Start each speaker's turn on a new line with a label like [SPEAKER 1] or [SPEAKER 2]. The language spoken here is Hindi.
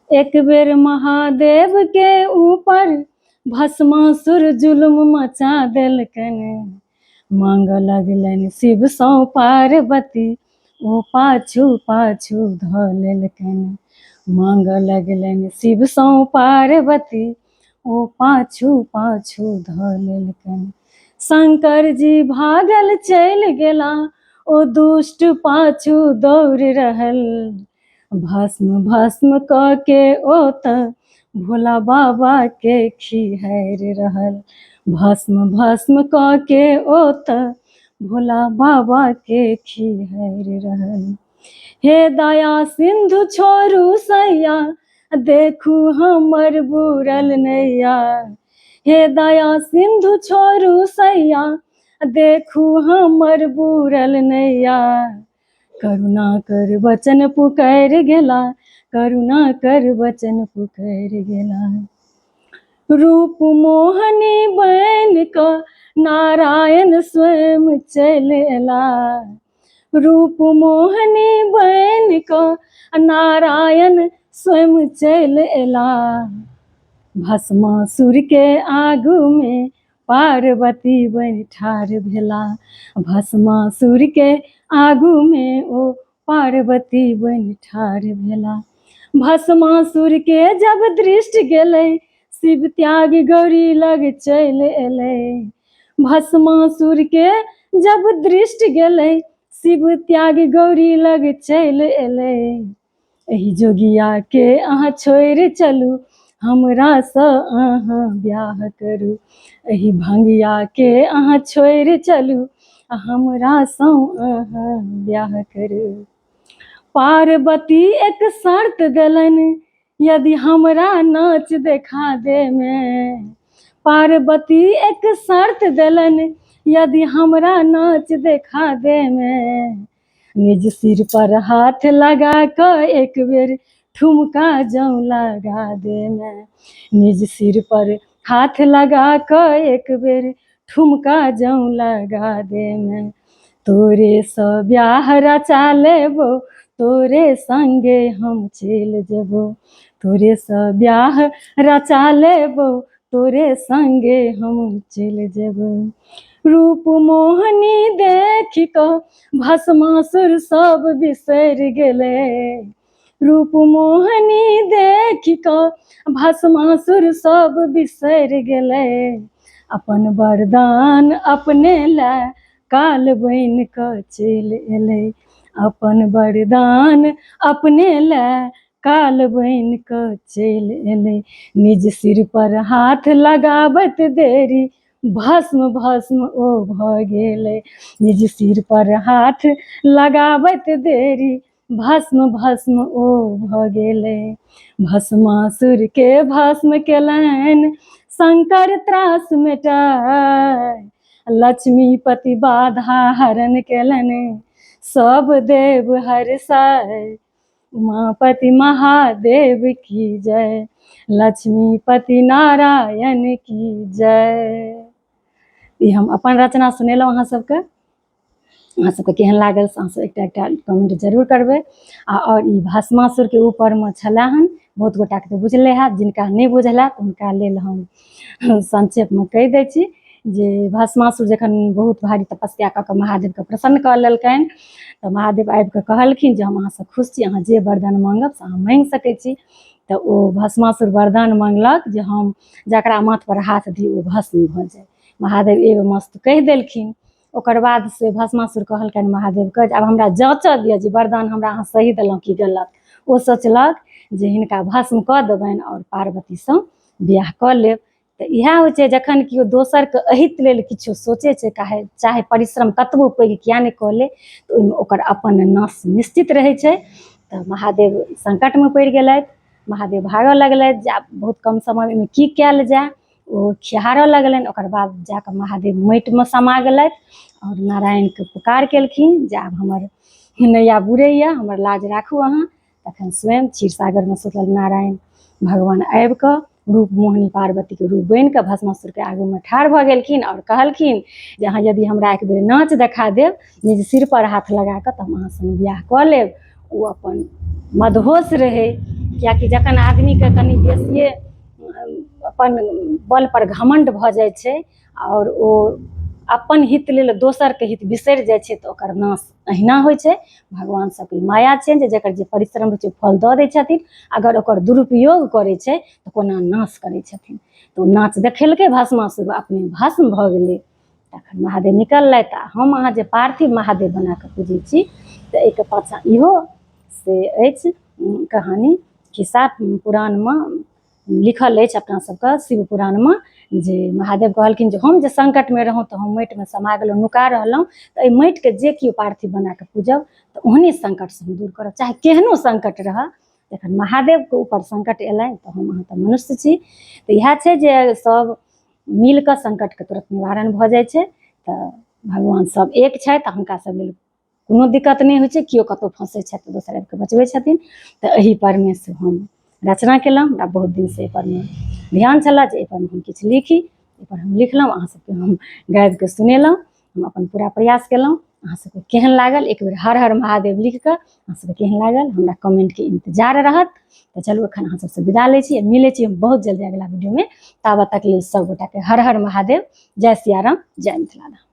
[SPEAKER 1] एक बेर महादेव के ऊपर भस्मासुर जुल्म मचा देलकनि। मांग लगलनि शिव सौ पार्वती, ओ पाछू पाछू धऽ लेलकनि। मांग लगलनि शिव सौ पार्वती, ओ पाछू पाछू धऽ लेलकनि। शंकर जी भागल चलि गेला, ओ दुष्ट पाछू दौड़ रहल। भस्म भस्म कऽ के ओ तऽ भोला बाबा के खिहारि रहल। भस्म भस्म कऽ के ओ तऽ भोला बाबा के खिहारि रहल। हे दया सिंधु छोड़ू सैया, देखू हमर बुरल नैया। हे दया सिंधु छोड़ू सैया, देखू हमर बुरल नैया। करुणा कर वचन पुकार गेला, करुणा कर वचन पुकार गेला। रूप मोहनी बन कऽ नारायण स्वयं चलि अयला। रूप मोहनी बन कऽ नारायण स्वयं चलि अयला। भस्मासुर के आगू में पार्वती बनि ठाढ़ भेला। भस्मासुर के आगू में ओ पार्वती बनि ठाढ़ भेला। भस्मासुर के जब दृष्टि गेलै, शिव त्यागी गौरी लग चलि अयलै। भस्मासुर के जब दृष्टि गेलै, शिव त्यागी गौरी लग चलि अयलै। एहि जोगिया के अहाँ छोड़ि चलू, हमरासँ अहाँ ब्याह करू। एहि भंगिया के अहाँ छोड़ि चलू, हमरासँ अहाँ ब्याह करू। पार्वती एक शर्त देलनि, यदि हमरा नाच देखा देमे। पार्वती एक शर्त देलनि, यदि हमरा नाच देखा देमे। निज सिर पर हाथ लगा कऽ एक बेर ठुमका जौं लगा देमे। निज सिर पर हाथ लगा कऽ एक बेर ठुमका जौं लगा देमे। तोरे सँ ब्याह रचा लेबो, तोरे संगे हम चलि जेबो। तोरे सँ ब्याह रचा लेबो, तोरे संगे हम चलि जेबो। रूप मोहनी देखि कऽ भस्मासुर सब बिसरि गेलै। रूप मोहनी देखि कऽ भस्मासुर सब बिसरि गेलै। अपन वरदान अपने लए काल बनि कऽ चलि अयलै। अपन वरदान अपने लए काल बनि कऽ चलि अयलै। निज सिर पर हाथ लगाबत देरी, भस्म भस्म ओ भऽ गेलै। निज सिर पर हाथ लगाबत देरी, भस्म भस्म ओ भऽ गेलै। भस्मासुर के भस्म केलनि शंकर त्रास मेटाय। लक्ष्मीपति बाधा हरण केलनि, सब देव हरसाय। उमापति महादेव की जय, लक्ष्मीपति नारायण की जय। ई हम अपन रचना सुनेलहुँ अहाँ सबके। अहाँ सबके केहन लागल से अहाँ सब एकटा एकटा कमेंट जरूर करबै। और ई भस्मासुर के ऊपर में छलै हन, बहुत गोटा के तो बुझले हैत, जिनका नहीं बुझल हैत उनका लेल हम संक्षेप में कहि दै छी जे भस्मासुर जखन बहुत भारी तपस्या कऽ कऽ महादेव के प्रसन्न कऽ लेलकनि, तऽ महादेव आबि कऽ कहलखिन जे हम अहाँसँ खुश छी, अहाँ जे वरदान मांगब से अहाँ मांगि सकै छी। तऽ ओ भस्मासुर वरदान मांगलक जे हम जकरा माथ पर हाथ दी ओ भस्म भऽ जाय। महादेव एगो मस्त कहि देलखिन। ओकर बाद से भस्मासुर कहलकनि महादेवके जे आब हमरा जाँचऽ दिअ जे वरदान हमरा अहाँ सही देलहुँ कि गलत। ओ सोचलक जे हिनका भस्म कऽ देबनि आओर पार्वतीसँ बिआह कऽ लेब। तऽ इएह होइ छै जखन केओ दोसरके अहित लेल किछो सोचै छै, चाहे परिश्रम कतबो पैघ किएक नहि कऽ ले, तऽ ओहिमे ओकर अपन नाश निश्चित रहै छै। तऽ महादेव संकटमे पड़ि गेलथि। महादेव भागऽ लगलथि जे आब बहुत कम समयमे की कयल जाय। ओ खिहारऽ लगलनि। ओकर बाद जाकऽ महादेव माटिमे समा गेलथि आओर नारायणके पुकार केलखिन जे आब हमर नैया बुड़ैए, हमर लाज राखू अहाँ। तखन स्वयं क्षीर सागरमे सुतल नारायण भगवान आबि कऽ रूप मोहिनी पार्वतीके रूप बनि कऽ भस्मासुरके आगूमे ठाढ़ भऽ गेलखिन आओर कहलखिन जे अहाँ यदि हमरा एक बेर नाच देखा देब, निज सिर पर हाथ लगा कऽ, तऽ हम अहाँ सङ्ग बिआह कऽ लेब। ओ अपन मदहोश रहै। किएकि जखन आदमीके कनि बेसिए अपन बल पर घमण्ड भऽ जाइ छै और ओ अपन हित लेल दोसरके हित बिसरि जाइ छै तऽ ओकर नाश अहिना होइ छै। भगवान सबके माया छै जे जकर जे परिश्रम होइ छै फल दऽ दै छथिन, अगर ओकर दुरुपयोग करै छै तऽ कोना नाश करै छथिन। तऽ ओ नाच देखेलकै भस्मासुर, अपने भस्म भऽ गेलै। तखन महादेव निकललथि। आ हम अहाँ जे पार्थिव महादेव बना कऽ पूजै छी तऽ एहिके पाछाँ इहो से अछि कहानी, खिस्सा पुराणमे लिखल अछि अपना सबके शिव पुराणमे, जे महादेव कहलखिन जे हम जे संकटमे रहौँ तऽ हम माटिमे समा गेलहुँ, नुका रहलहुँ, तऽ एहि माटिके जे केओ पार्थिव बना कऽ पूजब तऽ ओहने संकटसँ हम दूर करब, चाहे केहनो संकट रहय। जखन महादेवके ऊपर संकट अयलनि तऽ हम अहाँ तऽ मनुष्य छी, तऽ इएह छै जे सब मिल कऽ संकटके तुरंत निवारण भऽ जाइ छै। तऽ भगवान सब एक छथि आ हुनका सब लेल कोनो दिक्कत नहि होइ छै, केओ कतहु फँसै छथि तऽ दोसर आबिकऽ बचबै छथिन। तऽ एहि परमेसँ हम रचना केलहुँ, हमरा बहुत दिनसँ एहिपरमे ध्यान छलए जे एहिपरमे हम किछु लिखी, एहिपर हम लिखलहुँ, अहाँ सबके हम गाबिकऽ सुनेलहुँ, हम अपन पूरा प्रयास केलहुँ। अहाँ सबके केहन लागल, एक बेर हर हर महादेव लिख कऽ अहाँ सबके केहन लागल हमरा कमेंटके इंतजार रहत। तऽ चलू एखन अहाँ सबसँ विदा लै छी, मिलै छी हम बहुत जल्दी अगिला वीडियोमे। ताबत तक लेल सब गोटाके हर हर महादेव, जय सिया राम, जय मिथिला धाम।